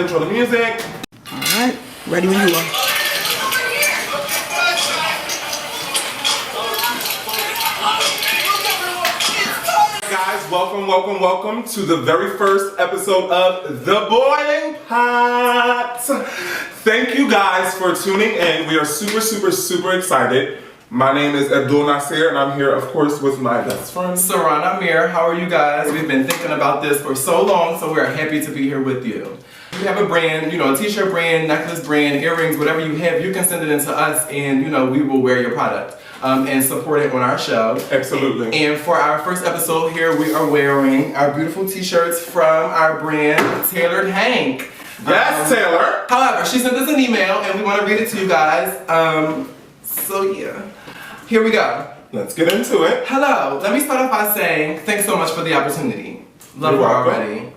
Intro the music. Alright, ready when you are. Guys, welcome to the very first episode of The Boiling Pot. Thank you guys for tuning in. We are super excited. My name is Abdul Nasir and I'm here of course with my best friend Saran Amir. How are you guys? We've been thinking about this for so long, so we're happy to be here with you. If you have a brand, a t-shirt brand, necklace brand, earrings, whatever you have, you can send it into us and we will wear your product and support it on our show. Absolutely. And for our first episode here, we are wearing our beautiful t-shirts from our brand, Tailored Hank. Yes, Taylor. However, she sent us an email and we want to read it to you guys. So yeah, here we go. Let's get into it. Hello, let me start off by saying thanks so much for the opportunity. Love You're her welcome. already.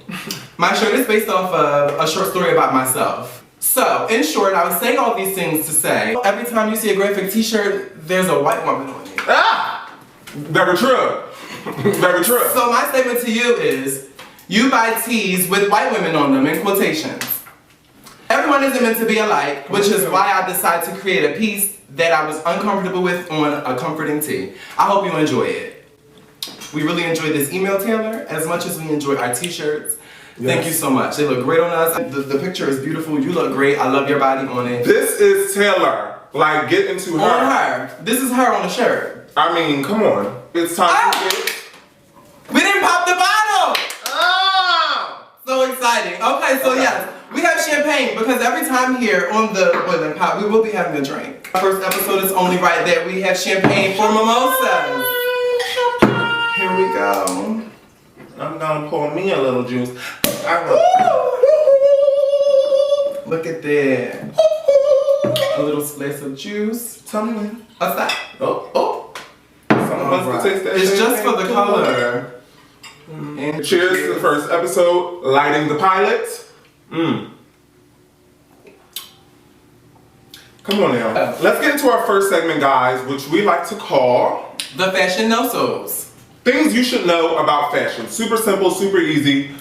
My shirt is based off of a short story about myself. So, in short, I was saying all these things to say, every time you see a graphic t-shirt, there's a white woman on it. Ah! Very true. Very true. So my statement to you is, you buy tees with white women on them in quotations. Everyone isn't meant to be alike, which is why I decided to create a piece that I was uncomfortable with on a comforting tee. I hope you enjoy it. We really enjoyed this email, Taylor, as much as we enjoy our t-shirts. Yes. Thank you so much. They look great on us. The picture is beautiful. You look great. I love your body on it. This is Taylor. Like, get into her. On her. This is her on the shirt. I mean, come on. It's time to get... We didn't pop the bottle! Ah! So exciting. Okay, so yes, we have champagne because every time here on the Boiling Pot, we will be having a drink. First episode is only right that we have champagne for mimosas. Here we go. I'm gonna pour me a little juice. Look at that. A little slice of juice. Tell me when. What's that? Oh. Someone wants to taste that. It's just for the champagne. color. And Cheers to the first episode, Lighting the Pilot. Come on now. Let's get into our first segment, guys, which we like to call The Fashion No-Sos. Things You Should Know About Fashion. Super simple, super easy.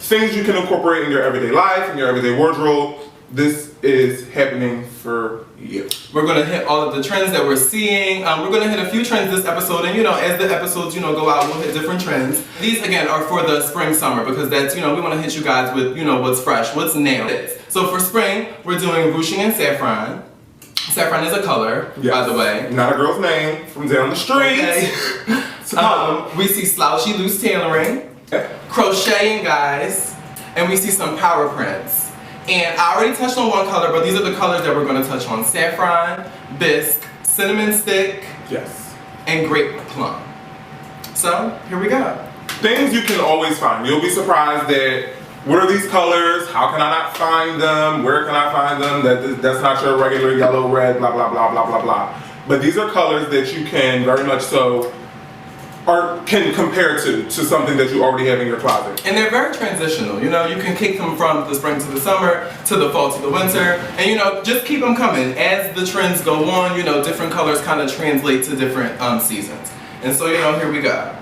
Things you can incorporate in your everyday life, in your everyday wardrobe. This is happening for you. We're gonna hit all of the trends that we're seeing. We're gonna hit a few trends this episode, and as the episodes go out, we'll hit different trends. These again are for the spring summer because that's we want to hit you guys with what's fresh, what's now. So for spring, we're doing ruching and saffron. Saffron is a color, by the way. Not a girl's name from down the street. Okay. We see slouchy loose tailoring, crocheting, guys, and we see some power prints. And I already touched on one color, but these are the colors that we're going to touch on. Saffron, bisque, cinnamon stick, Yes. and grape plum. So, here we go. Things you can always find. You'll be surprised that what are these colors? How can I not find them? Where can I find them? That's not your regular yellow, red, blah, blah, blah, blah, blah, blah. But these are colors that you can very much so, or can compare to something that you already have in your closet. And they're very transitional. You can kick them from the spring to the summer, to the fall to the winter. And just keep them coming. As the trends go on, different colors kind of translate to different seasons. And so, here we go.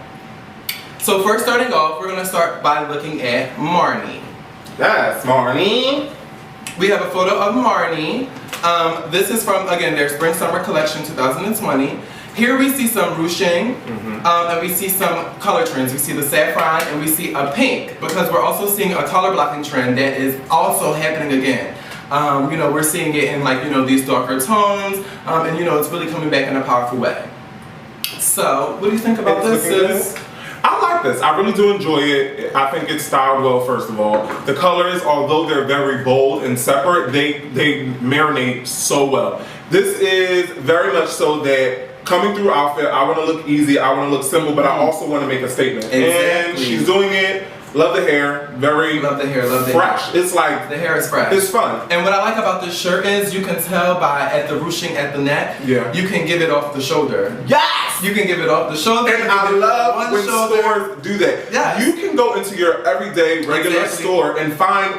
So first starting off, we're gonna start by looking at Marni. Yes, Marni. We have a photo of Marni. This is from, again, their Spring Summer Collection 2020. Here we see some ruching, and we see some color trends. We see the saffron, and we see a pink, because we're also seeing a color blocking trend that is also happening again. We're seeing it in these darker tones, and it's really coming back in a powerful way. So, what do you think about this, sis? I like this. I really do enjoy it. I think it's styled well, first of all. The colors, although they're very bold and separate, they marinate so well. This is very much so that coming through outfit, I want to look easy, I want to look simple, but I also want to make a statement. Exactly. And she's doing it. Love the hair. Very love the hair. Love the fresh. hair. It's like the hair is fresh. It's fun. And what I like about this shirt is you can tell at the ruching at the neck. Yeah. You can give it off the shoulder. Yes. You can give it off the shoulder. And I love when stores do that. Yes. You can go into your everyday regular store and find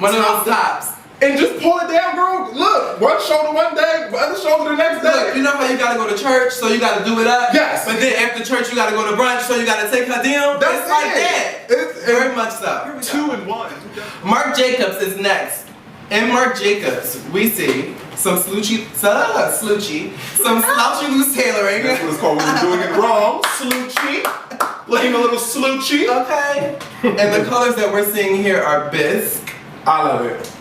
one of those tops. and just pull it down, girl. Look, one shoulder one day, the other shoulder the next day. Look, you know how you gotta go to church, so you gotta do it up? Yes. But then after church, you gotta go to brunch, so you gotta take her down? That's it's like it. that. It's Very much so. Here we go. 2 in 1. Marc Jacobs is next. In Marc Jacobs, we see some slouchy, some slouchy loose tailoring. That's what it's called when you're doing it wrong. Sloochy. Looking a little sloochy. Okay. And the colors that we're seeing here are bisque I love it.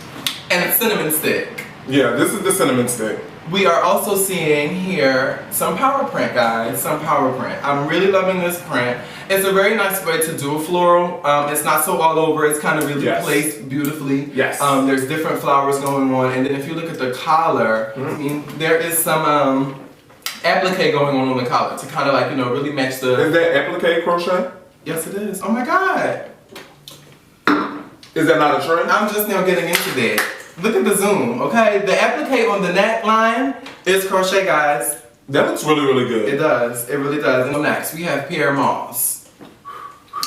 and cinnamon stick. Yeah, this is the cinnamon stick. We are also seeing here some power print, guys. Some power print. I'm really loving this print. It's a very nice way to do a floral. It's not so all over. It's kind of really Yes. placed beautifully. Yes. There's different flowers going on, and then if you look at the collar, I mean, there is some applique going on the collar to kind of like really match the. Is that applique crochet? Yes, it is. Oh my God. Is that not a trend? I'm just now getting into that. Look at the zoom, okay? The applique on the neckline is crochet, guys. That looks really, really good. It does. It really does. And next, we have Pierre Moss.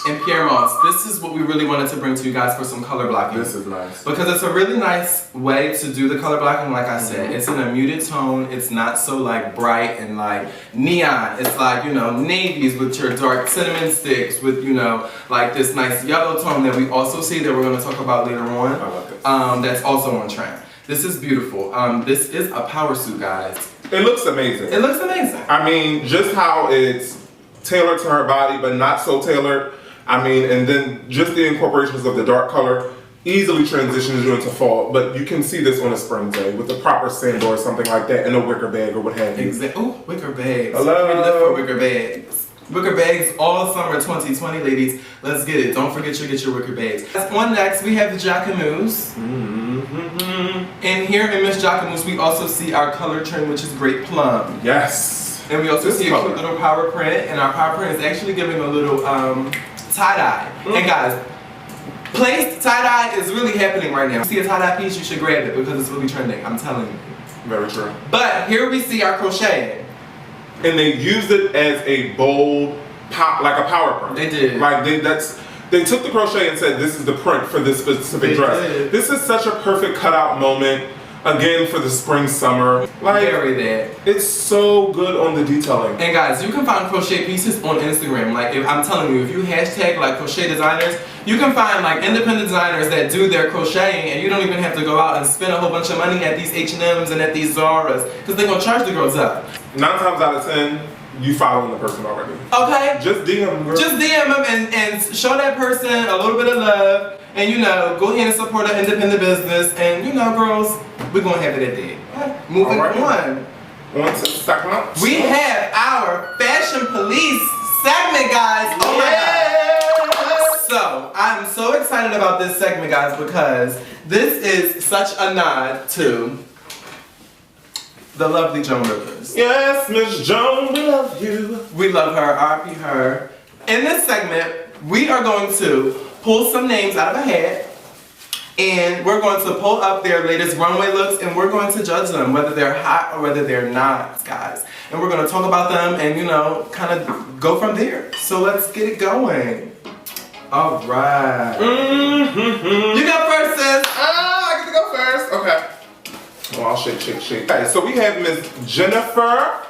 And Pierre Moss, this is what we really wanted to bring to you guys for some color blocking. This is nice. Because it's a really nice way to do the color blocking, like I said. It's in a muted tone. It's not so like bright and like neon. It's like, navies with your dark cinnamon sticks with, like this nice yellow tone that we also see that we're going to talk about later on. I love this. That's also on trend. This is beautiful. This is a power suit, guys. It looks amazing. It looks amazing. I mean, just how it's tailored to her body, but not so tailored. I mean, and then just the incorporations of the dark color easily transitions you into fall. But you can see this on a spring day with a proper sandal or something like that in a wicker bag or what have you. Exactly. Ooh, wicker bags. Hello. We live for wicker bags. Wicker bags all summer 2020, ladies. Let's get it. Don't forget to get your wicker bags. On next, we have the Jacquemus. And here in Miss Jacquemus, we also see our color trend, which is Great Plum. Yes. And we also This see a color. cute little power print, and our power print is actually giving a little tie-dye. And guys, placed tie-dye is really happening right now. If you see a tie-dye piece, you should grab it because it's really trending. I'm telling you. Very true. But here we see our crochet. And they used it as a bold pop, like a power print. They did. Like they took the crochet and said, this is the print for this specific They dress. did. This is such a perfect cutout moment, again, for the spring, summer. Like, Very that. it's so good on the detailing. And guys, you can find crochet pieces on Instagram. Like, if I'm telling you, if you hashtag like crochet designers, you can find like independent designers that do their crocheting, and you don't even have to go out and spend a whole bunch of money at these H&Ms and at these Zara's, because they're gonna charge the girls up. 9 times out of 10, you following the person already. Okay? Just DM them, girl. Just DM them and show that person a little bit of love, and go ahead and support an independent business, and girls, we're gonna have it at that. Moving All right. on. On to the second one. We have our Fashion Police segment, guys. Oh my God. So, I'm so excited about this segment, guys, because this is such a nod to the lovely Joan Rivers. Yes, Miss Joan, we love you. We love her, RP her. In this segment, we are going to pull some names out of a hat, and we're going to pull up their latest runway looks, and we're going to judge them, whether they're hot or whether they're not, guys. And we're going to talk about them and, kind of go from there. So let's get it going. All right. You got first, sis. I get to go first. Okay. Oh, I'll shake. Okay, so we have Miss Jennifer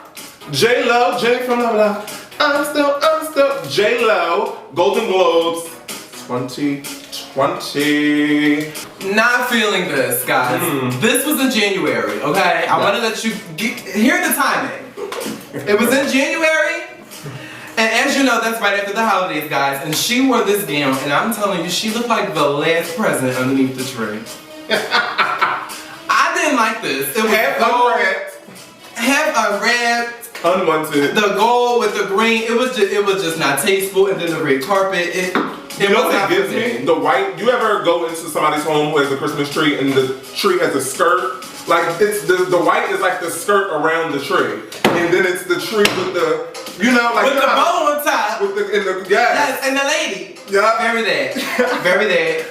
J-Lo, J from the block. I'm still J-Lo, Golden Globes 2020. Not feeling this, guys. This was in January, okay? I want to let you hear the timing. It was in January, and as you know, that's right after the holidays, guys. And she wore this gown, and I'm telling you, she looked like the last present underneath the tree. I didn't like this. It was half unwrapped, unwanted. the gold with the green. It was just not tasteful. And then the red carpet. It You know was what not it gives for me? The white. You ever go into somebody's home who has a Christmas tree and the tree has a skirt? Like it's the white is like the skirt around the tree, and then it's the tree with the with the bow on top. With the Yes, and the lady. Yeah. Very that. Very that.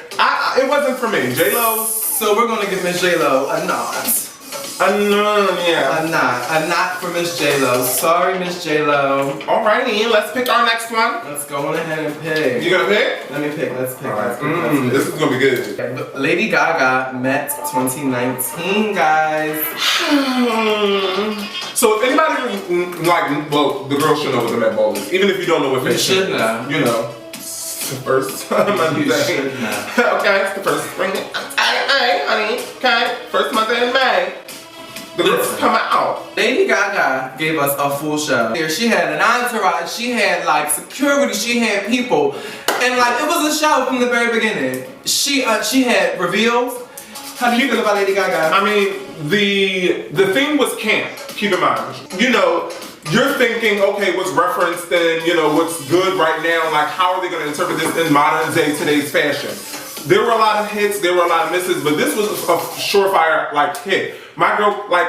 It wasn't for me. J-Lo. So we're gonna give Miss J-Lo a nod. A not for Miss J-Lo. Sorry, Miss J-Lo. Alrighty, let's pick our next one. Let's go on ahead and pick. You gonna pick? Let me pick. Let's pick. Alright. This is gonna be good. Lady Gaga Met 2019, guys. So if anybody like, well, the girls should know what the Met Ball is, even if you don't know what You fashion should is. know. You know, it's the first Monday. You should know. Okay, it's the first spring. Hey, honey. Okay, first Monday in May. The girls come out. Lady Gaga gave us a full show. Here, she had an entourage, she had like security, she had people, and like it was a show from the very beginning. She had reveals. How do you feel about Lady Gaga? I mean, the theme was camp. Keep in mind, you know, you're thinking, okay, what's referenced and you know what's good right now. Like, how are they going to interpret this in modern day today's fashion? There were a lot of hits, there were a lot of misses, but this was a surefire like hit. My girl, like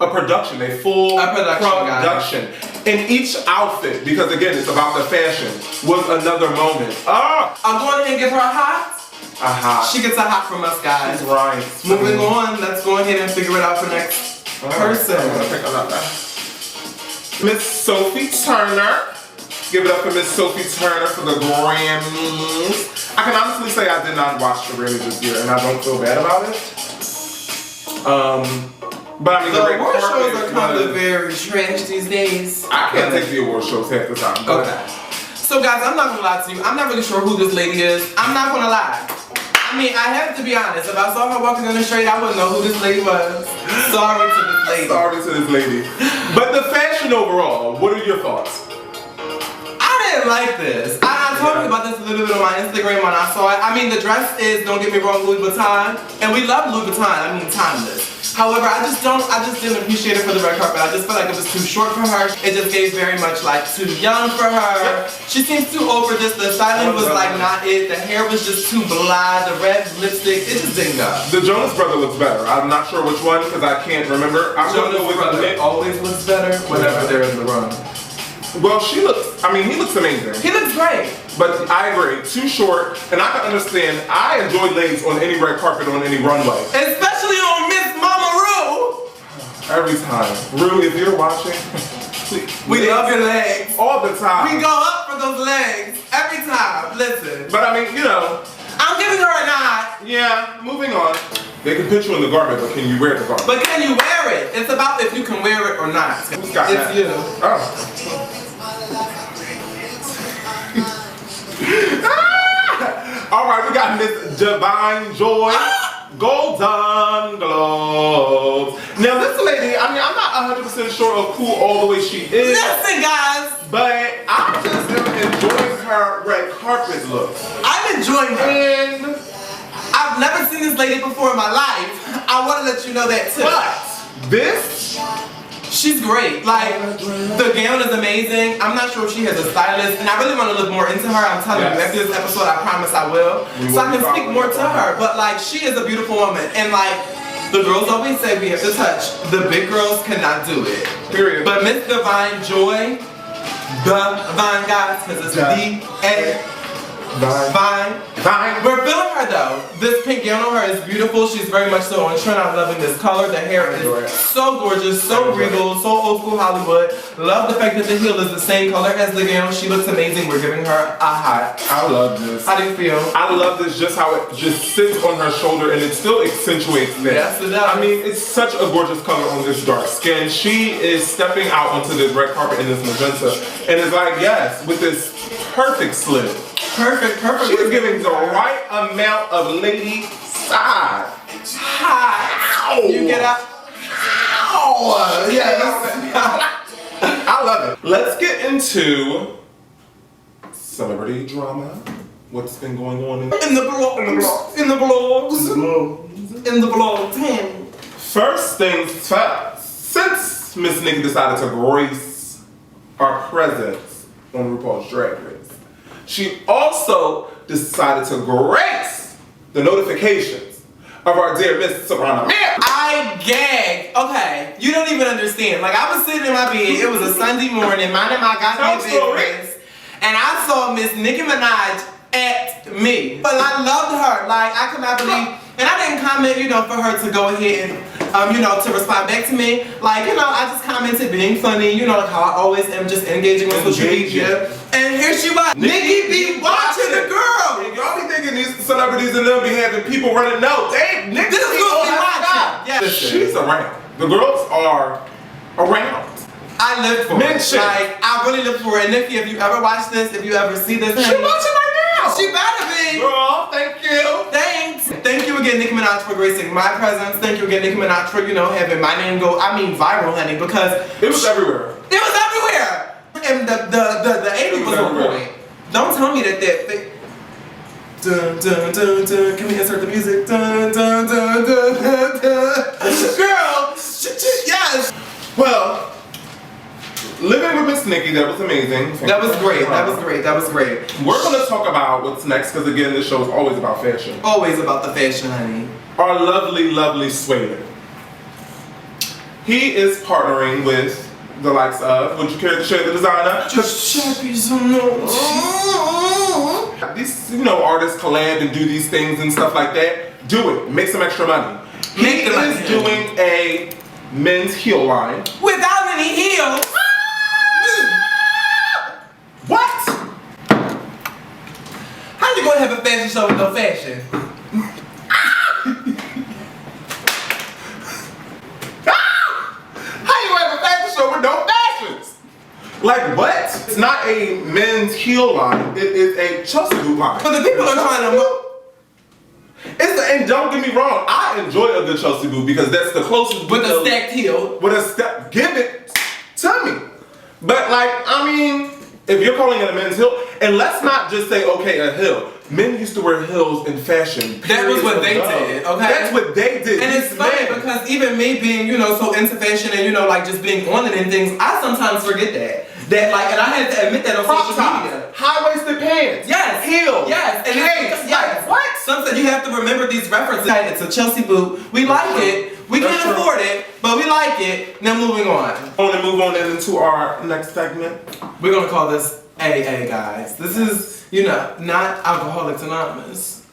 a production, a full production. In each outfit, because again, it's about the fashion, was another moment. I'm going ahead and give her a hot. A hot. She gets a hot from us, guys. She's right. Moving on, let's go ahead and figure it out for next person. I'm gonna pick another. Miss Sophie Turner. Give it up for Miss Sophie Turner for the Grammys. I can honestly say I did not watch the Grammys this year, and I don't feel bad about it. But I mean, The red award carpet shows are kind of was- very trash these days. I can't take the award shows half the time. But Okay. So guys, I'm not gonna lie to you. I'm not really sure who this lady is. I'm not gonna lie. I mean, I have to be honest. If I saw her walking in the street, I wouldn't know who this lady was. Sorry to this lady. Sorry to this lady. But the fashion overall, what are your thoughts? I didn't like this. I talked about this a little bit on my Instagram when I saw it. I mean, the dress is, don't get me wrong, Louis Vuitton. And we love Louis Vuitton. I mean, timeless. However, I just didn't appreciate it for the red carpet. I just felt like it was too short for her. It just gave very much like too young for her. She seems too over this. The styling was like not it. The hair was just too blonde. The red lipstick, it just didn't go. The Jonas Brother looks better. I'm not sure which one because I can't remember. I'm gonna go with Brother Nick. always looks better whenever they're in the room. Well, he looks amazing. He looks great. But I agree, too short, and I can understand, I enjoy legs on any red carpet, on any runway. Especially on Miss Mama Rue. Every time. Rue, if you're watching, please. We love your legs. All the time. We go up for those legs every time. Listen. But I mean, you know, I'm giving her a nod. yeah, moving on. They can put you in the garment, but can you wear the garment? But can you wear it? It's about if you can wear it or not. Who's got it's that? you. Oh. All right, we got Miss Divine Joy, Golden Globes. Now this lady, I mean, I'm not 100% sure of who all the way she is, Listen, guys. but I just am enjoying her red carpet look. I'm enjoying her. And I've never seen this lady before in my life. I want to let you know that too. but this, She's great. Like, the gown is amazing. I'm not sure if she has a stylist, and I really want to look more into her. I'm telling you, after this episode, I promise I will. So I can speak more to her. But, like, she is a beautiful woman. And, like, the girls always say we have to touch. The big girls cannot do it. period. But Miss Divine Joy, Divine guys, because it's Divine. We're feeling her though. This pink gown on her is beautiful. She's very much so on trend. I'm loving this color. The hair is so gorgeous, so regal, so old school Hollywood. Love the fact that the heel is the same color as the gown. She looks amazing. We're giving her a hot. I love this. How do you feel? I love this, just how it just sits on her shoulder and it still accentuates that. Yes, it does. I mean, it's such a gorgeous color on this dark skin. She is stepping out onto this red carpet in this magenta and it's like, yes, with this perfect slip. Perfect. She's giving the right amount of lady side. Hot. You get up. Ow! Yes. I love it. Let's get into celebrity drama. What's been going on in In the blogs. In the blogs. In the blogs. First things first, since Miss Nikki decided to grace our presence on RuPaul's Drag Race, she also decided to grace the notifications of our dear Miss Sabrina Mir. I gagged. Okay, you don't even understand. Like, I was sitting in my bed, it was a Sunday morning, minding my goddamn business, and I saw Miss Nicki Minaj at me. But I loved her. Like, I could not believe, and I didn't comment, you know, for her to go ahead and to respond back to me. Like, I just commented being funny, like how I always am just engaging on social media. And here she was. Nikki be watching the girl. And y'all be thinking these celebrities and them be having people running. No, Nikki This is on be her watching. side. Yeah. She's around. The girls are around. I live for it. Like, I really live for it. And Nikki, if you ever watch this, if you ever see this, She watching right now. she better be. Girl, thank you. Thanks. Thank you again, Nicki Minaj, for gracing my presence. Thank you again, Nicki Minaj, for, having my name go, viral, honey, because It was everywhere. it was everywhere. And the 80 was on point. Don't tell me that dun dun dun dun. Can we insert the music? Dun dun dun dun dun dun. Girl, yes. Well, living with Miss Nikki, that was amazing. That was great. That was great. That was great. We're gonna talk about what's next, because again, this show is always about fashion. Always about the fashion, honey. Our lovely, lovely Sway. He is partnering with the likes of, would you care to share the designer? Sharpies on These, artists collab and do these things and stuff like that. Do it. Make some extra money. Make He the money. is doing a men's heel line. Without any heels. What? How you gonna have a fashion show with no fashion? How you have a fashion show with no fashions? Like what? It's not a men's heel line. It is a Chelsea boot line. But the people are trying to. And don't get me wrong, I enjoy a good Chelsea boot because that's the closest. With a stacked heel. With a step, give it to me. But if you're calling it a men's heel, and let's not just say, okay, a heel. Men used to wear heels in fashion. That was what they did, okay? That's what they did. And it's funny because even me being, so into fashion and, just being on it and things, I sometimes forget that. And I had to admit that on Crop social tops, media. high-waisted pants. Yes. Heels. Yes. And Capes. yes. What? Sometimes you have to remember these references. It's a Chelsea boot. We like it. We That's can't true. afford it, but we like it. Now moving on. I want to move on into our next segment. We're gonna call this AA, guys. This is, not Alcoholics Anonymous.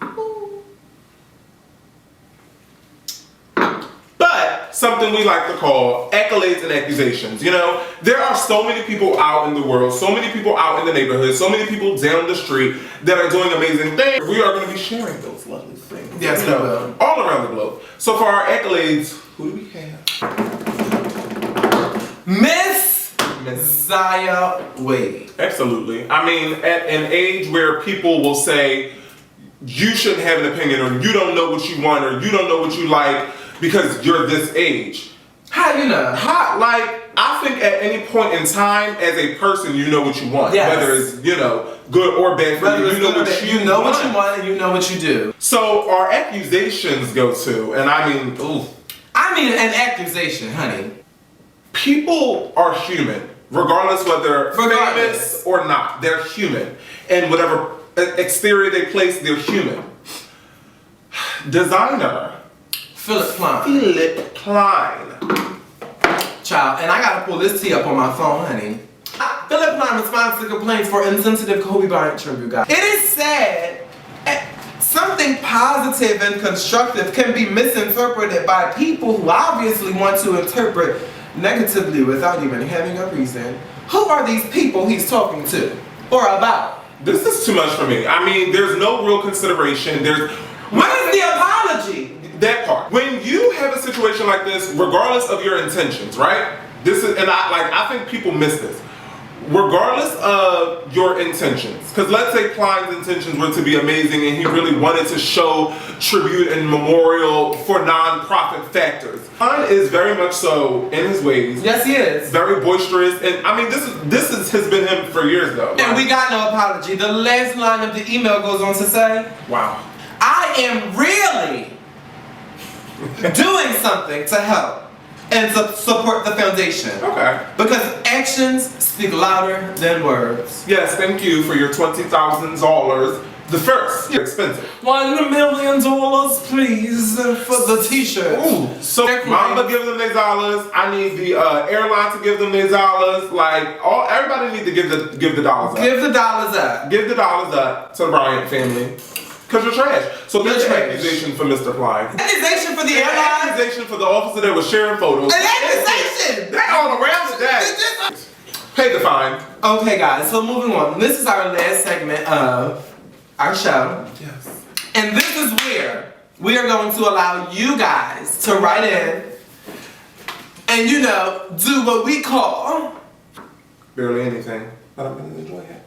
But something we like to call accolades and accusations. There are so many people out in the world, so many people out in the neighborhood, so many people down the street that are doing amazing things. We are going to be sharing those lovely things. Yes, we will. All around the globe. So for our accolades, who do we have? Miss Zaya Wade. Absolutely. At an age where people will say, you shouldn't have an opinion, or you don't know what you want, or you don't know what you like, because you're this age. How you know? I think at any point in time, as a person, you know what you want. Yes. Whether it's, good or bad for you, you know what you you know what you want and you know what you do. So our accusations go to, and an accusation, honey. people are human, regardless whether famous or not. They're human. And whatever exterior they place, they're human. Designer Philip Klein. Philip Klein. Child, and I gotta pull this tea up on my phone, honey. Philip Klein responds to complaints for insensitive Kobe Bryant tribute, guys. It is sad. Something positive and constructive can be misinterpreted by people who obviously want to interpret negatively without even having a reason. Who are these people he's talking to or about? This is too much for me. There's no real consideration. Where's the apology? That part. When you have a situation like this, regardless of your intentions, right? I think people miss this. Regardless of your intentions, because let's say Klein's intentions were to be amazing and he really wanted to show tribute and memorial for non-profit factors. Klein is very much so in his ways. Yes, he is. Very boisterous, and has been him for years though. And we got no apology. The last line of the email goes on to say, wow. I am really doing something to help and to support the foundation. Okay. Because actions speak louder than words. Yes, thank you for your $20,000. The first. Expensive. $1 million, please, for the t-shirt. Ooh. So Mamba give them their dollars. I need the airline to give them their dollars. Everybody need to give the dollars up. Give the dollars up. Give the dollars up to the Bryant family. Because you're trash. So You're that's an trash. accusation for Mr. Fly. Accusation for the An airline. accusation for the officer that was sharing photos. An accusation. They all around the day. Pay the fine. Okay, guys. So moving on. This is our last segment of our show, Yes. and this is where we are going to allow you guys to write in and do what we call Barely anything, but I'm gonna enjoy it.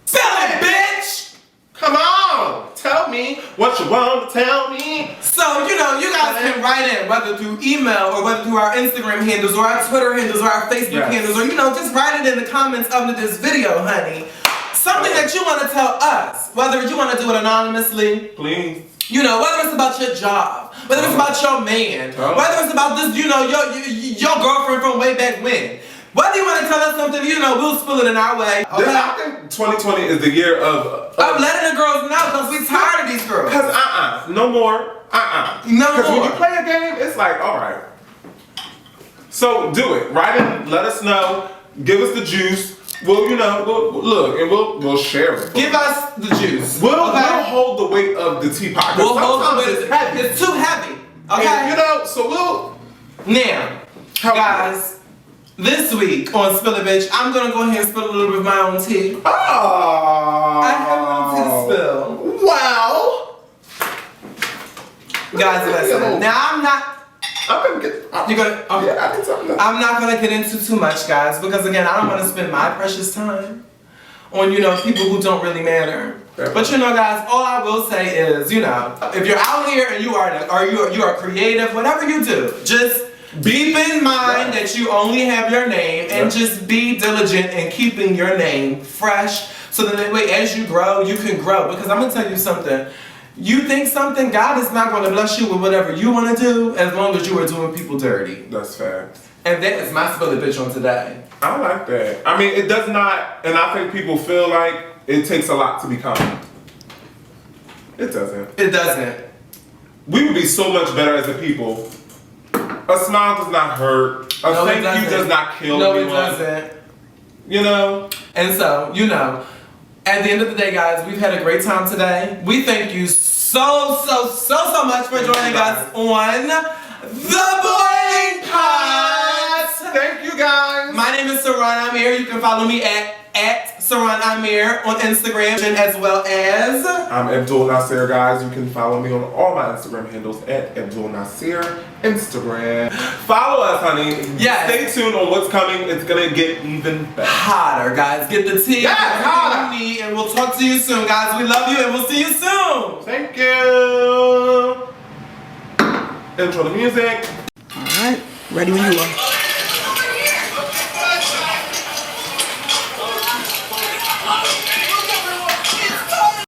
spill it, bitch. Come on, tell me what you want to tell me. So, you guys can write in, whether through email or whether through our Instagram handles or our Twitter handles or our Facebook Yes. handles, or, just write it in the comments under this video, honey. Something that you want to tell us, whether you want to do it anonymously, Please. whether it's about your job, whether it's about your man, whether it's about this, your girlfriend from way back when. Whether you want to tell us something, we'll spill it in our way. I Okay? think 2020 is the year of I'm letting the girls know because we tired of these girls. Cause no more, No Cause when more. you play a game, it's like, all right. So do it. Write in, let us know, give us the juice. We'll look and we'll share it. Give us the juice. We'll okay? hold the weight of the teapot. 'Cause We'll hold sometimes the weight. it's heavy. It's too heavy. Okay. And, so we'll Now, help guys, this week on Spill It Bitch, I'm gonna go ahead and spill a little bit of my own tea. you. Oh. I have a little tea to spill. Wow. Guys, listen. Now I'm not. I'm gonna get. You're gonna. Okay. Yeah, I need something. I'm not gonna get into too much, guys, because again, I don't want to spend my precious time on people who don't really matter. Fair But guys, all I will say is, if you're out here and you are creative, whatever you do, just keep in mind that you only have your name, and just be diligent in keeping your name fresh, so that way as you grow, you can grow. Because I'm gonna tell you something. You think something, God is not gonna bless you with whatever you want to do, as long as you are doing people dirty. That's fair. And that is my Spill It Bitch on today. I like that. I mean, it does not, and I think people feel like it takes a lot to become. It doesn't. It doesn't. We would be so much better as a people. A smile does not hurt. A No, it thank you doesn't. does not kill No, anyone. it doesn't. You know? And so, at the end of the day, guys, we've had a great time today. We thank you so much for joining us on The Boiling Pot. Thank you guys. My name is Saran Amir. You can follow me at Saran Amir on Instagram, as well as I'm Abdul Nasir, guys. You can follow me on all my Instagram handles at Abdul Nasir Instagram. Follow us, honey. Yes. Stay tuned on what's coming. It's gonna get even better. hotter, guys. Get the tea. Yes, everything hotter. you need, and we'll talk to you soon, guys. We love you, and we'll see you soon. Thank you. Intro the music. All right, ready when you are.